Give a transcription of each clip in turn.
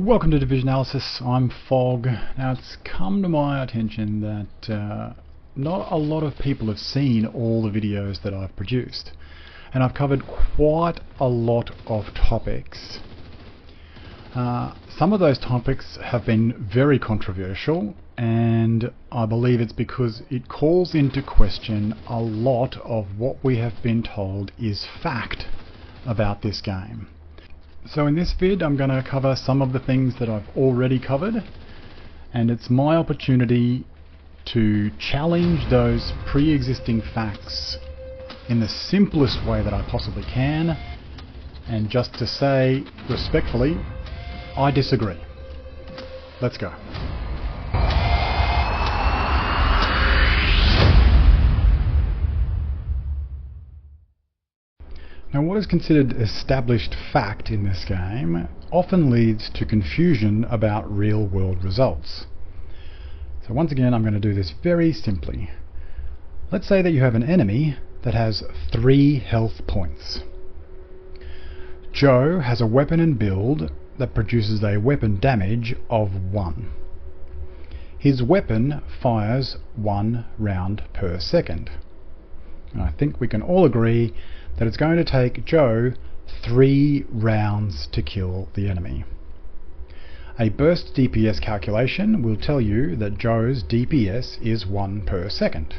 Welcome to Divisionalysis. I'm Fog. Now it's come to my attention that not a lot of people have seen all the videos that I've produced, and I've covered quite a lot of topics. Some of those topics have been very controversial, and I believe it's because it calls into question a lot of what we have been told is fact about this game. So in this vid I'm going to cover some of the things that I've already covered, and it's my opportunity to challenge those pre-existing facts in the simplest way that I possibly can, and just to say respectfully, I disagree. Let's go. Now, what is considered established fact in this game often leads to confusion about real-world results. So once again, I'm going to do this very simply. Let's say that you have an enemy that has 3 health points. Joe has a weapon and build that produces a weapon damage of 1. His weapon fires 1 round per second. And I think we can all agree that it's going to take Joe 3 rounds to kill the enemy. A burst DPS calculation will tell you that Joe's DPS is 1 per second.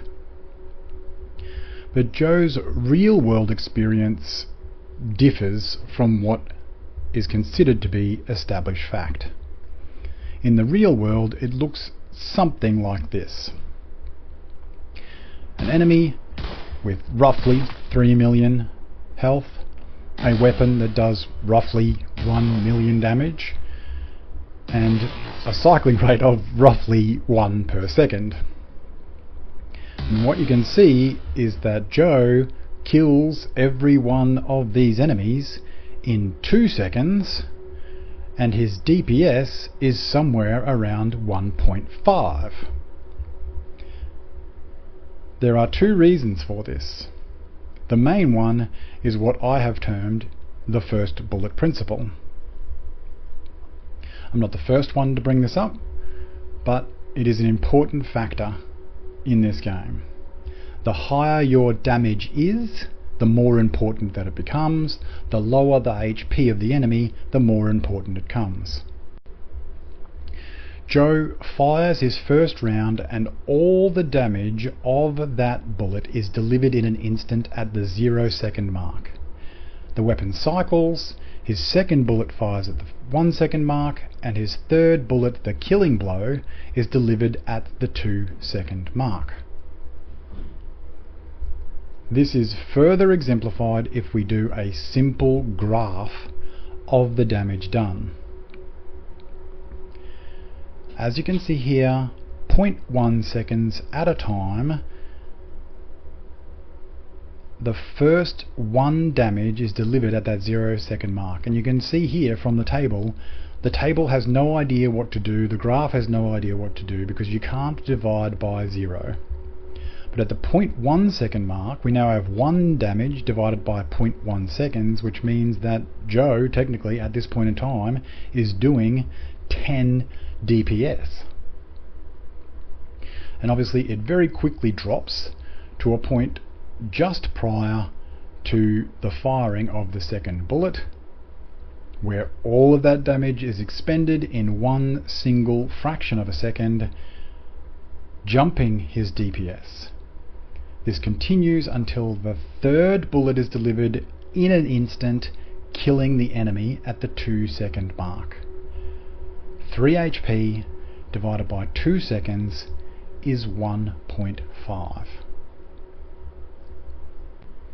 But Joe's real-world experience differs from what is considered to be established fact. In the real world, it looks something like this. An enemy with roughly 3 million health, a weapon that does roughly 1 million damage, and a cycling rate of roughly 1 per second. And what you can see is that Joe kills every one of these enemies in 2 seconds, and his DPS is somewhere around 1.5. There are 2 reasons for this. The main one is what I have termed the first bullet principle. I'm not the first one to bring this up, but it is an important factor in this game. The higher your damage is, the more important that it becomes. The lower the HP of the enemy, the more important it comes. Joe fires his first round and all the damage of that bullet is delivered in an instant at the 0-second mark. The weapon cycles, his second bullet fires at the 1-second mark, and his third bullet, the killing blow, is delivered at the 2-second mark. This is further exemplified if we do a simple graph of the damage done. As you can see here, 0.1 seconds at a time, the first 1 damage is delivered at that 0-second mark. And you can see here from the table has no idea what to do, the graph has no idea what to do, because you can't divide by 0. But at the 0.1 second mark, we now have 1 damage divided by 0.1 seconds, which means that Joe, technically at this point in time, is doing 10 DPS. And obviously it very quickly drops to a point just prior to the firing of the second bullet, where all of that damage is expended in 1 single fraction of a second, jumping his DPS. This continues until the third bullet is delivered in an instant, killing the enemy at the 2-second mark. 3 HP divided by 2 seconds is 1.5.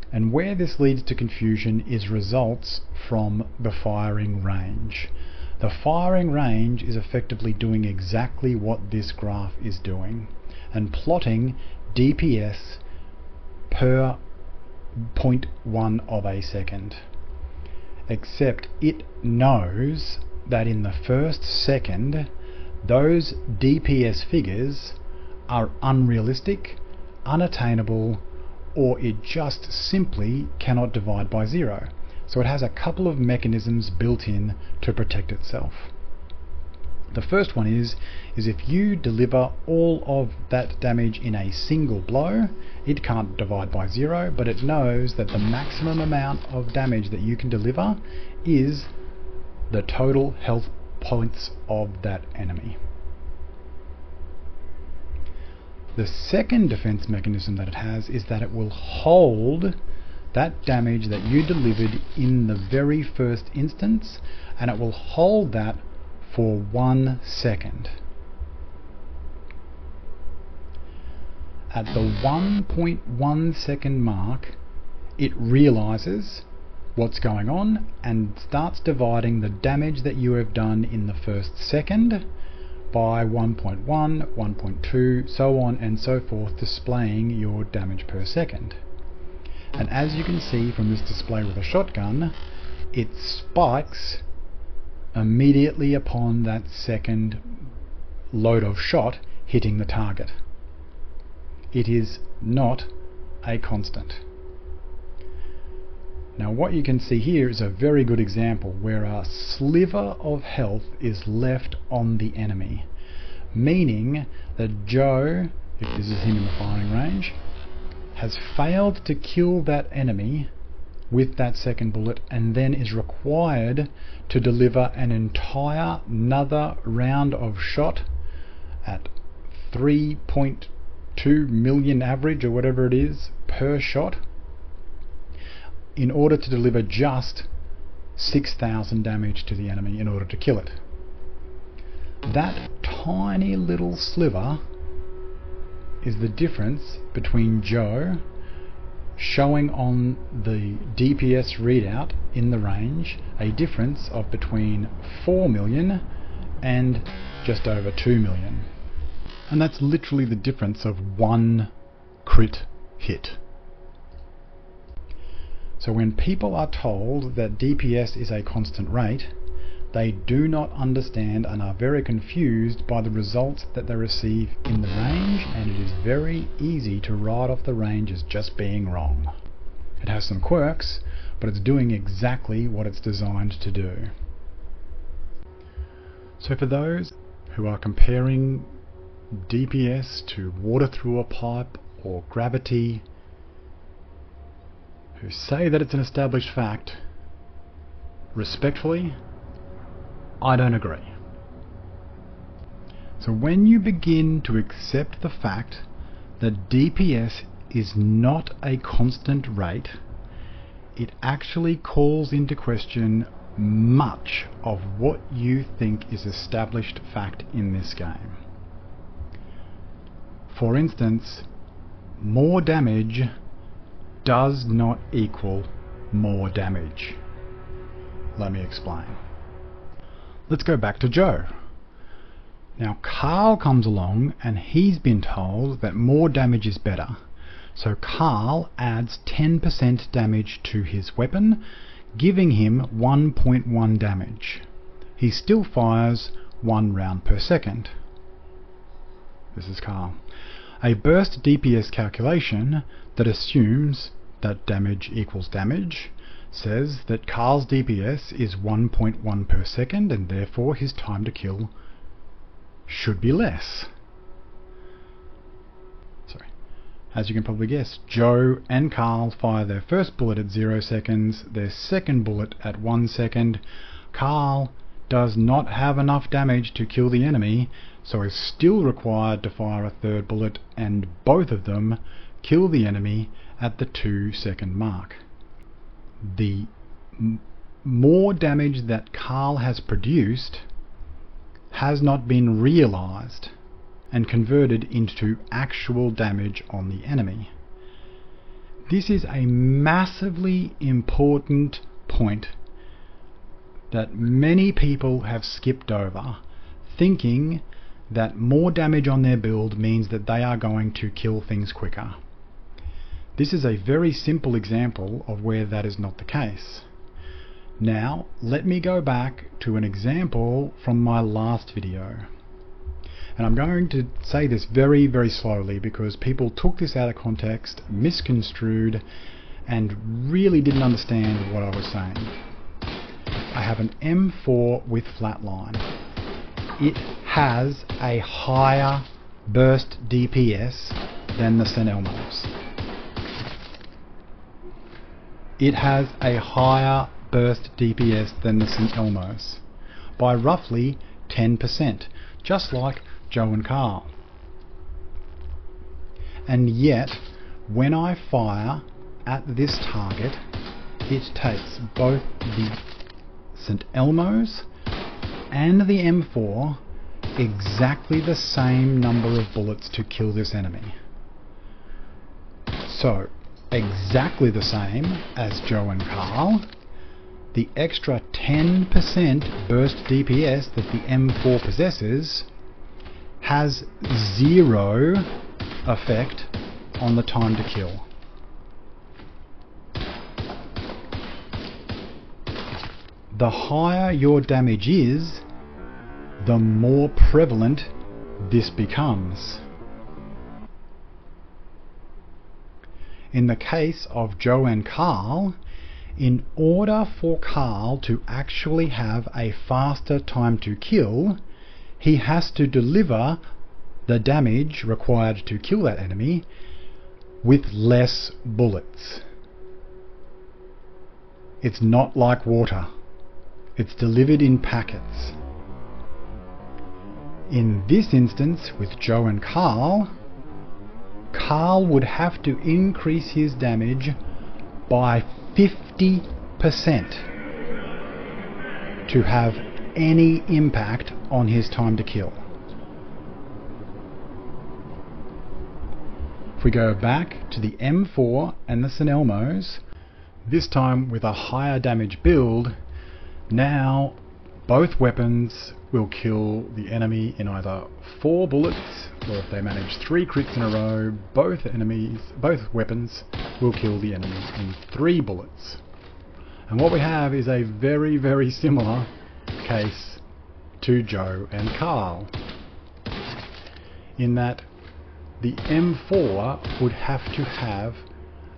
And where this leads to confusion is results from the firing range. The firing range is effectively doing exactly what this graph is doing, and plotting DPS per 0.1 of a second. Except it knows that in the first second, those DPS figures are unrealistic, unattainable, or it just simply cannot divide by 0. So it has a couple of mechanisms built in to protect itself. The first one is if you deliver all of that damage in a single blow, it can't divide by 0, but it knows that the maximum amount of damage that you can deliver is the total health points of that enemy. The second defense mechanism that it has is that it will hold that damage that you delivered in the very first instance, and it will hold that for 1 second. At the 1.1 second mark, it realizes what's going on and starts dividing the damage that you have done in the first second by 1.1, 1.2, so on and so forth, displaying your damage per second. And as you can see from this display with a shotgun, it spikes immediately upon that second load of shot hitting the target. It is not a constant. Now what you can see here is a very good example where a sliver of health is left on the enemy, meaning that Joe, if this is him in the firing range, has failed to kill that enemy with that second bullet, and then is required to deliver an entire another round of shot at 3.2 million average or whatever it is per shot in order to deliver just 6,000 damage to the enemy in order to kill it. That tiny little sliver is the difference between Joe showing on the DPS readout in the range a difference of between 4 million and just over 2 million. And that's literally the difference of 1 crit hit. So when people are told that DPS is a constant rate, they do not understand and are very confused by the results that they receive in the range, and it is very easy to write off the range as just being wrong. It has some quirks, but it's doing exactly what it's designed to do. So for those who are comparing DPS to water through a pipe or gravity, who say that it's an established fact, respectfully, I don't agree. So when you begin to accept the fact that DPS is not a constant rate, it actually calls into question much of what you think is established fact in this game. For instance, more damage does not equal more damage. Let me explain. Let's go back to Joe. Now Carl comes along and he's been told that more damage is better. So Carl adds 10% damage to his weapon, giving him 1.1 damage. He still fires 1 round per second. This is Carl. A burst DPS calculation that assumes that damage equals damage says that Carl's DPS is 1.1 per second, and therefore his time to kill should be less. Sorry. As you can probably guess, Joe and Carl fire their first bullet at 0 seconds, their second bullet at 1 second. Carl does not have enough damage to kill the enemy, so is still required to fire a third bullet, and both of them kill the enemy at the 2 second mark. The more damage that Carl has produced has not been realized and converted into actual damage on the enemy. This is a massively important point that many people have skipped over, thinking that more damage on their build means that they are going to kill things quicker. This is a very simple example of where that is not the case. Now, let me go back to an example from my last video. And I'm going to say this very, very slowly because people took this out of context, misconstrued, and really didn't understand what I was saying. I have an M4 with flatline. it has a higher burst DPS than the St. Elmo's. It has a higher burst DPS than the St. Elmo's by roughly 10%, just like Joe and Carl. And yet, when I fire at this target, it takes both the St. Elmo's and the M4 exactly the same number of bullets to kill this enemy. So, exactly the same as Joe and Carl, the extra 10% burst DPS that the M4 possesses has zero effect on the time to kill. The higher your damage is, the more prevalent this becomes. In the case of Joe and Carl, in order for Carl to actually have a faster time to kill, he has to deliver the damage required to kill that enemy with less bullets. It's not like water. It's delivered in packets. In this instance, with Joe and Carl, Carl would have to increase his damage by 50% to have any impact on his time to kill. If we go back to the M4 and the St. Elmo's, this time with a higher damage build, now both weapons will kill the enemy in either 4 bullets, or if they manage 3 crits in a row, both weapons will kill the enemy in 3 bullets. And what we have is a very, very similar case to Joe and Carl, in that the M4 would have to have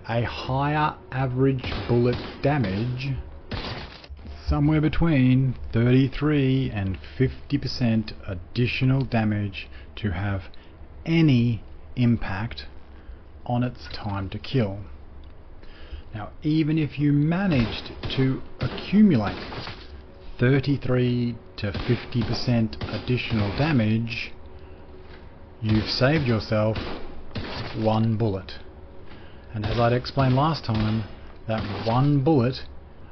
a higher average bullet damage, somewhere between 33 and 50% additional damage, to have any impact on its time to kill. Now, even if you managed to accumulate 33 to 50% additional damage, you've saved yourself 1 bullet. And as I'd explained last time, that 1 bullet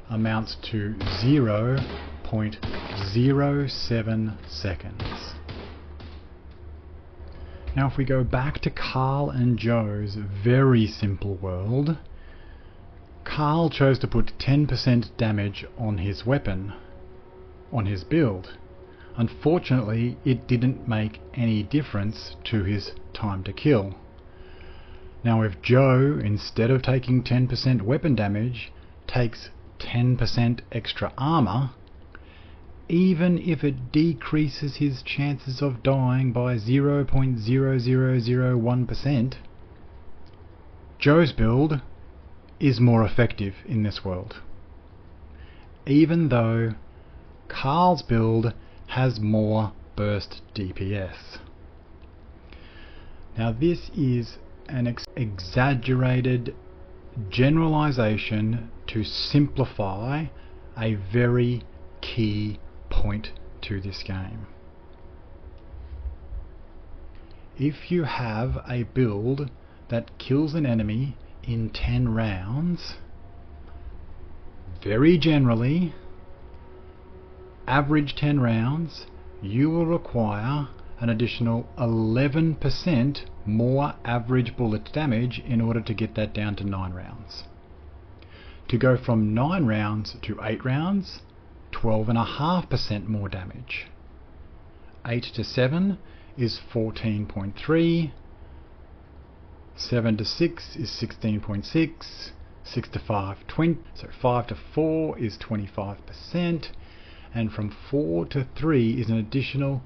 amounts to 0.07 seconds. Now if we go back to Carl and Joe's very simple world, Carl chose to put 10% damage on his weapon, on his build. Unfortunately, it didn't make any difference to his time to kill. Now if Joe, instead of taking 10% weapon damage, takes 10% extra armor, even if it decreases his chances of dying by 0.0001%, Joe's build is more effective in this world, even though Carl's build has more burst DPS. Now this is an exaggerated generalization to simplify a very key point to this game. If you have a build that kills an enemy in 10 rounds, very generally, average 10 rounds, you will require an additional 11% more average bullet damage in order to get that down to 9 rounds. To go from 9 rounds to 8 rounds, 12.5% more damage. 8 to 7 is 14.3, 7 to 6 is 16.6, 6 to 5, 20, so 5 to 4 is 25%, and from 4 to 3 is an additional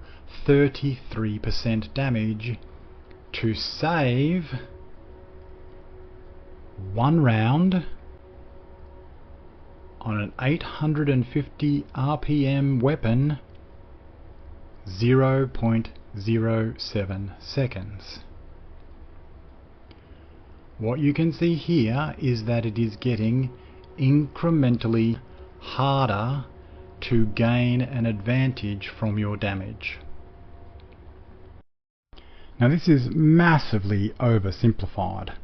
33% damage to save 1 round on an 850 RPM weapon 0.07 seconds. What you can see here is that it is getting incrementally harder to gain an advantage from your damage. Now this is massively oversimplified,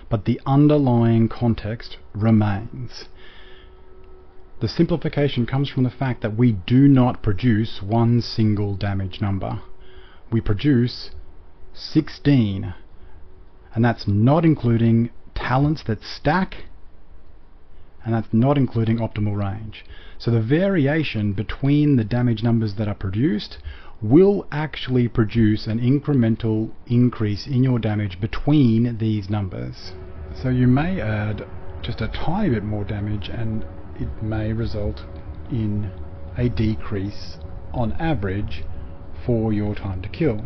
but the underlying context remains. The simplification comes from the fact that we do not produce one single damage number. We produce 16, and that's not including talents that stack, and that's not including optimal range. So the variation between the damage numbers that are produced will actually produce an incremental increase in your damage between these numbers. So you may add just a tiny bit more damage and it may result in a decrease on average for your time to kill.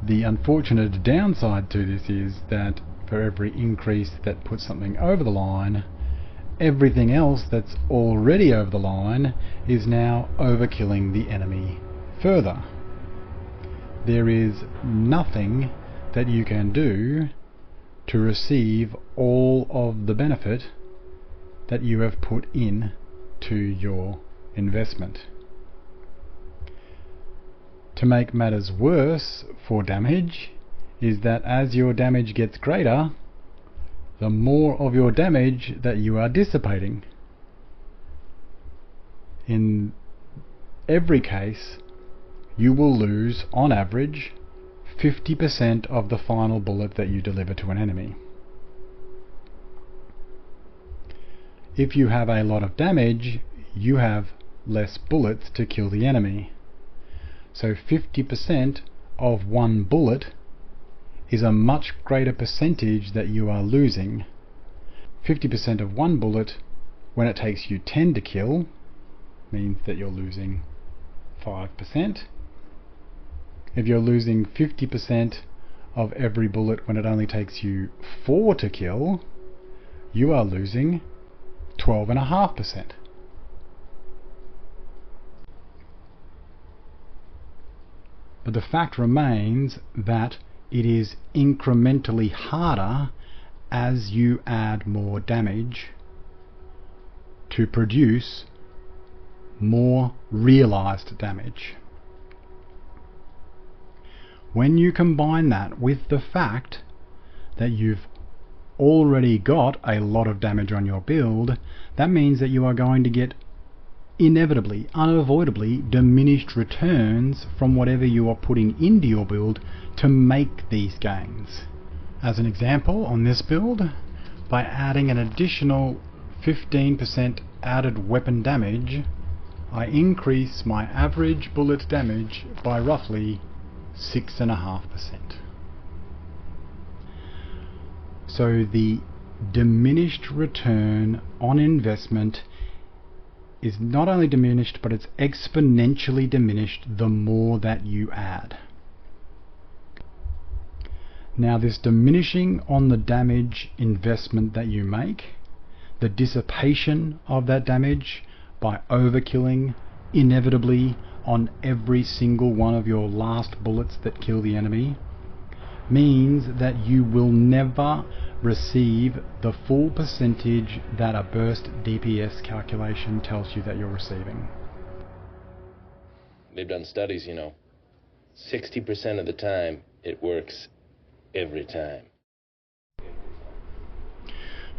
The unfortunate downside to this is that for every increase that puts something over the line, everything else that's already over the line is now overkilling the enemy further. There is nothing that you can do to receive all of the benefit that you have put in to your investment. To make matters worse for damage is that as your damage gets greater, the more of your damage that you are dissipating. In every case, you will lose, on average, 50% of the final bullet that you deliver to an enemy. If you have a lot of damage, you have less bullets to kill the enemy. So 50% of one bullet is a much greater percentage that you are losing. 50% of one bullet, when it takes you 10 to kill, means that you're losing 5%. If you're losing 50% of every bullet when it only takes you 4 to kill, you are losing 12.5%. But the fact remains that it is incrementally harder as you add more damage to produce more realized damage. When you combine that with the fact that you've already got a lot of damage on your build, that means that you are going to get inevitably, unavoidably diminished returns from whatever you are putting into your build to make these gains. As an example, on this build, by adding an additional 15% added weapon damage, I increase my average bullet damage by roughly 6.5%. So the diminished return on investment is not only diminished, but it's exponentially diminished the more that you add. Now this diminishing on the damage investment that you make, the dissipation of that damage by overkilling inevitably on every single one of your last bullets that kill the enemy, means that you will never receive the full percentage that a burst DPS calculation tells you that you're receiving. They've done studies, 60% of the time it works every time.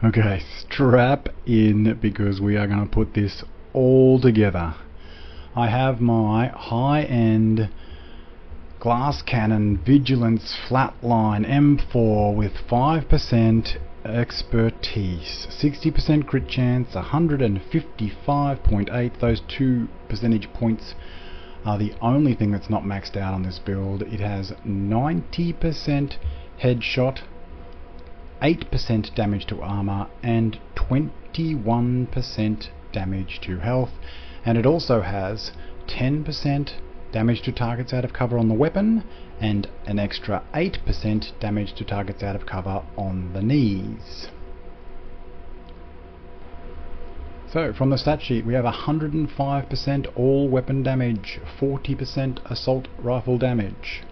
Okay, strap in because we are going to put this all together. I have my high-end glass cannon vigilance flatline M4 with 5% expertise, 60% crit chance, 155.8. Those 2 percentage points are the only thing that's not maxed out on this build. It has 90% headshot, 8% damage to armor, and 21% damage to health, and it also has 10% damage to targets out of cover on the weapon and an extra 8% damage to targets out of cover on the knees. So So from the stat sheet we have 105% all weapon damage, 40% assault rifle damage.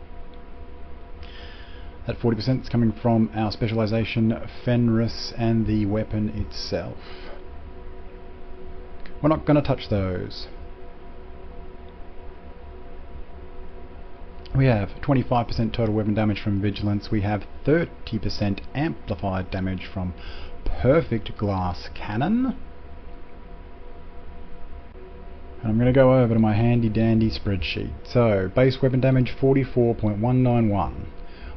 That 40% is coming from our specialization Fenris and the weapon itself. We're not going to touch those. We have 25% total weapon damage from Vigilance. We have 30% amplified damage from Perfect Glass Cannon. And I'm going to go over to my handy dandy spreadsheet. So, base weapon damage 44.191.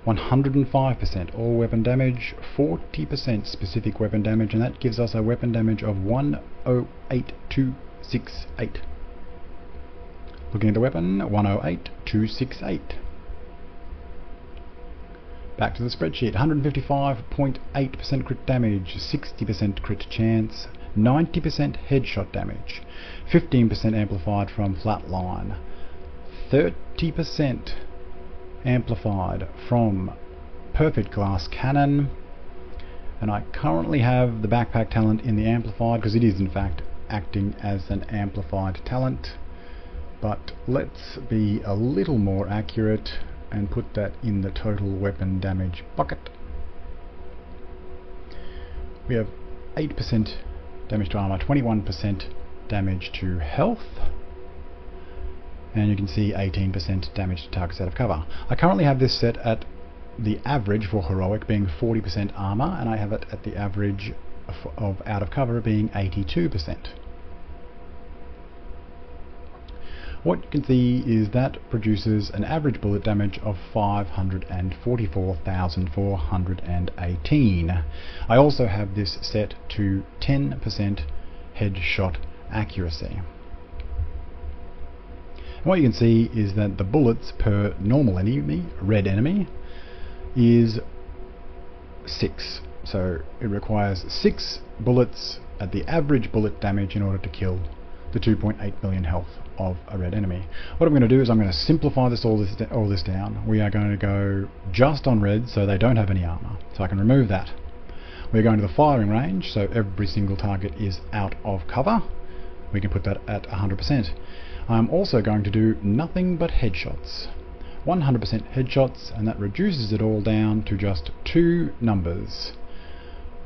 105% all weapon damage, 40% specific weapon damage, and that gives us a weapon damage of 108268. Looking at the weapon, 108268. Back to the spreadsheet, 155.8% crit damage, 60% crit chance, 90% headshot damage, 15% amplified from flatline, 30% amplified from Perfect Glass Cannon, and I currently have the backpack talent in the amplified because it is in fact acting as an amplified talent, but let's be a little more accurate and put that in the total weapon damage bucket. We have 8% damage to armor, 21% damage to health, and you can see 18% damage to targets out of cover. I currently have this set at the average for heroic being 40% armor, and I have it at the average of out of cover being 82%. What you can see is that produces an average bullet damage of 544,418. I also have this set to 10% headshot accuracy. And what you can see is that the bullets per normal enemy, red enemy, is 6. So it requires 6 bullets at the average bullet damage in order to kill the 2.8 million health of a red enemy. What I'm going to do is I'm going to simplify all this down. We are going to go just on red so they don't have any armor. So I can remove that. We're going to the firing range, so every single target is out of cover. We can put that at 100%. I'm also going to do nothing but headshots. 100% headshots, and that reduces it all down to just 2 numbers.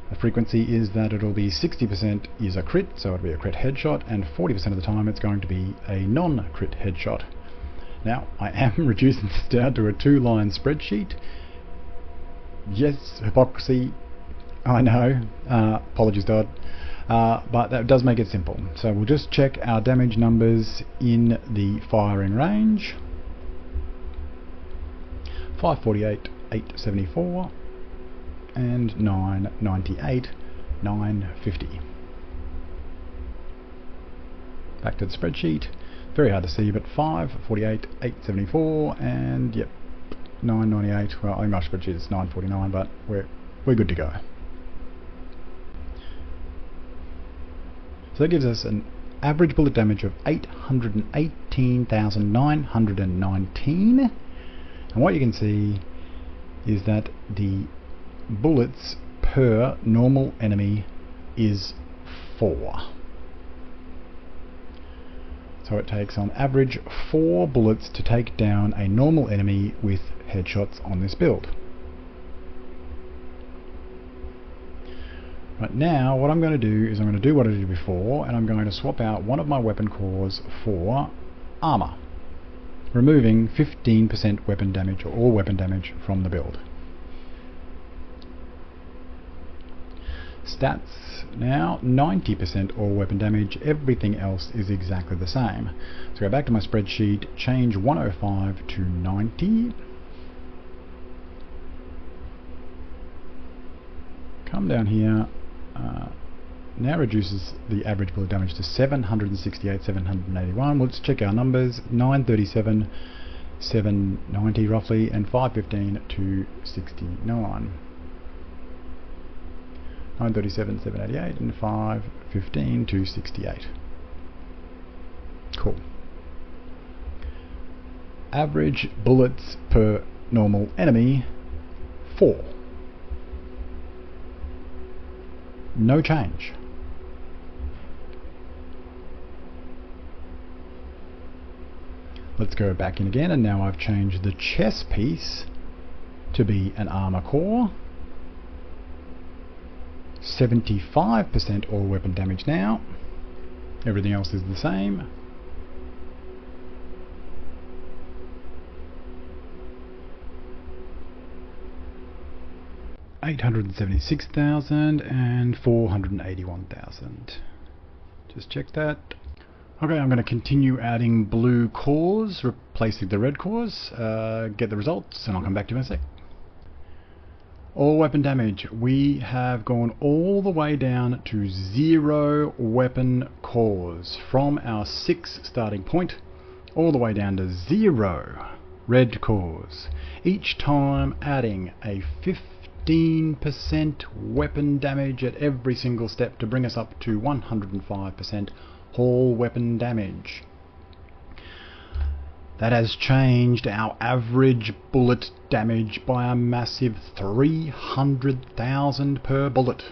The frequency is that it'll be 60% is a crit, so it'll be a crit headshot, and 40% of the time it's going to be a non-crit headshot. Now, I am reducing this down to a 2-line spreadsheet. Yes, hypocrisy, I know, apologies Dodd, but that does make it simple. So we'll just check our damage numbers in the firing range. 548, 874, and 998, 950. Back to the spreadsheet. Very hard to see, but 548, 874, and yep, 998. Well, in my spreadsheet it's 949, but we're good to go. So that gives us an average bullet damage of 818,919. And what you can see is that the bullets per normal enemy is 4. So it takes on average 4 bullets to take down a normal enemy with headshots on this build. Right now, what I'm going to do is I'm going to do what I did before, and I'm going to swap out one of my weapon cores for armor, removing 15% weapon damage, or all weapon damage, from the build. Stats now, 90% all weapon damage, everything else is exactly the same. So go back to my spreadsheet, change 105 to 90. Come down here, now reduces the average bullet damage to 768, 781. Let's check our numbers, 937, 790 roughly, and 515 to 69. 937, 788, and 515 to 68. Cool. Average bullets per normal enemy, 4. No change. Let's go back in again, and now I've changed the chest piece to be an armor core. 75% all weapon damage now. Everything else is the same. $876,000 and $481,000. Just check that. Okay, I'm going to continue adding blue cores, replacing the red cores, get the results, and I'll come back to you in a sec. All weapon damage. We have gone all the way down to 0 weapon cores. From our 6 starting point, all the way down to 0 red cores. Each time adding a 15% weapon damage at every single step to bring us up to 105% all weapon damage. That has changed our average bullet damage by a massive 300,000 per bullet.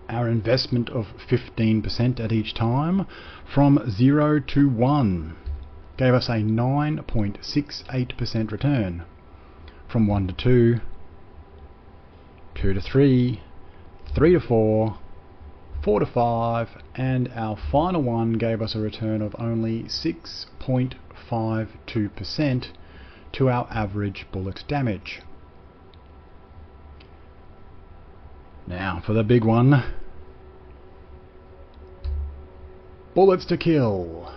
Our investment of 15% at each time from 0 to 1 gave us a 9.68% return. From 1 to 2, 2 to 3, 3 to 4, 4 to 5, and our final one gave us a return of only 6.52% to our average bullet damage. Now for the big one. Bullets to kill.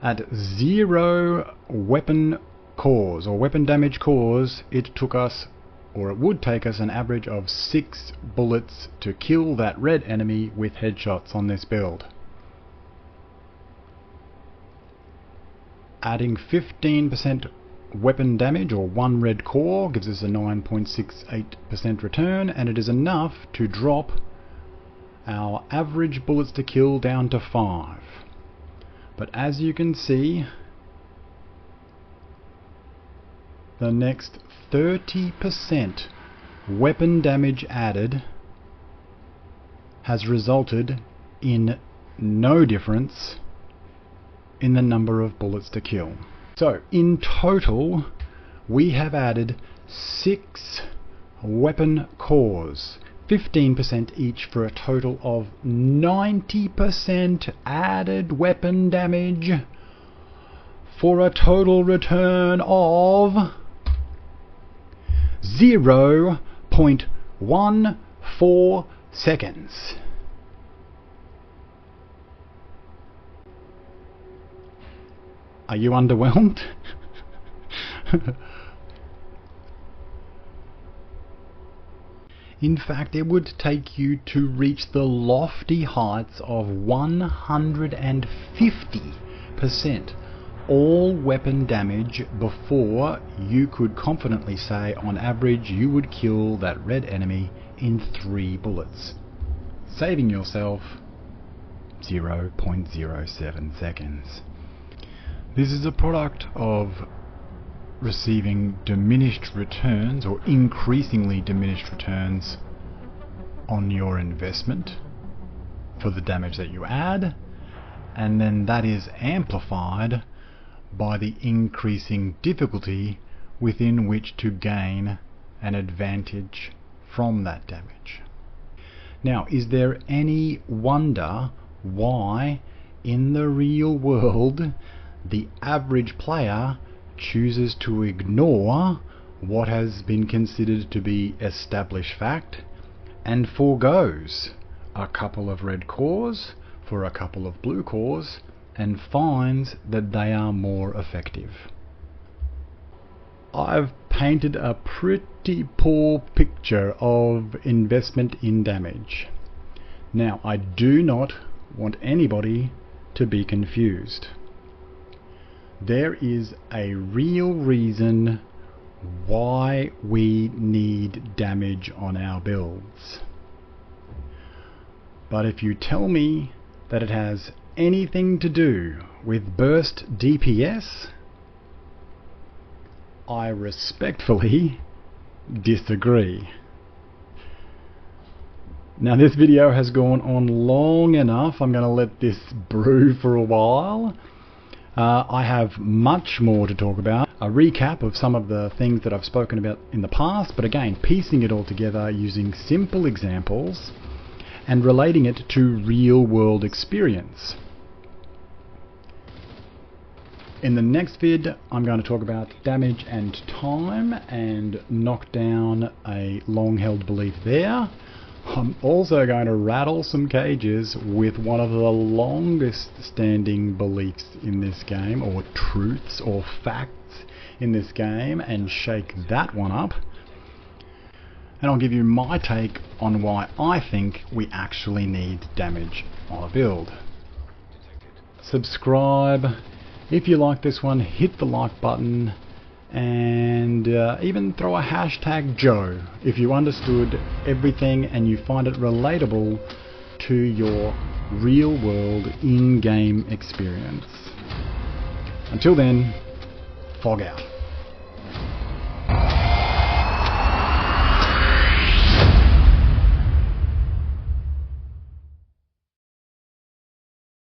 At 0 weapon cores or weapon damage cores, it took us, or it would take us, an average of 6 bullets to kill that red enemy with headshots on this build. Adding 15% weapon damage, or 1 red core, gives us a 9.68% return, and it is enough to drop our average bullets to kill down to 5. But as you can see, the next 30% weapon damage added has resulted in no difference in the number of bullets to kill. So in total we have added 6 weapon cores, 15% each, for a total of 90% added weapon damage, for a total return of 0.14 seconds. Are you underwhelmed? In fact, it would take you to reach the lofty heights of 150% all weapon damage before you could confidently say on average you would kill that red enemy in 3 bullets, saving yourself 0.07 seconds. This is a product of receiving diminished returns, or increasingly diminished returns, on your investment for the damage that you add, and then that is amplified by the increasing difficulty within which to gain an advantage from that damage. Now, is there any wonder why in the real world the average player chooses to ignore what has been considered to be established fact and forgoes a couple of red cores for a couple of blue cores and finds that they are more effective? I've painted a pretty poor picture of investment in damage. Now, I do not want anybody to be confused. There is a real reason why we need damage on our builds. But if you tell me that it has anything to do with burst DPS, I respectfully disagree. Now this video has gone on long enough. I'm going to let this brew for a while. I have much more to talk about. A recap of some of the things that I've spoken about in the past, but again, piecing it all together using simple examples and relating it to real-world experience. In the next vid, I'm going to talk about damage and time and knock down a long-held belief there. I'm also going to rattle some cages with one of the longest standing beliefs in this game, or truths or facts in this game, and shake that one up. And I'll give you my take on why I think we actually need damage on a build. Subscribe. If you like this one, hit the like button. And even throw a hashtag Joe if you understood everything and you find it relatable to your real world in-game experience. Until then, fog out.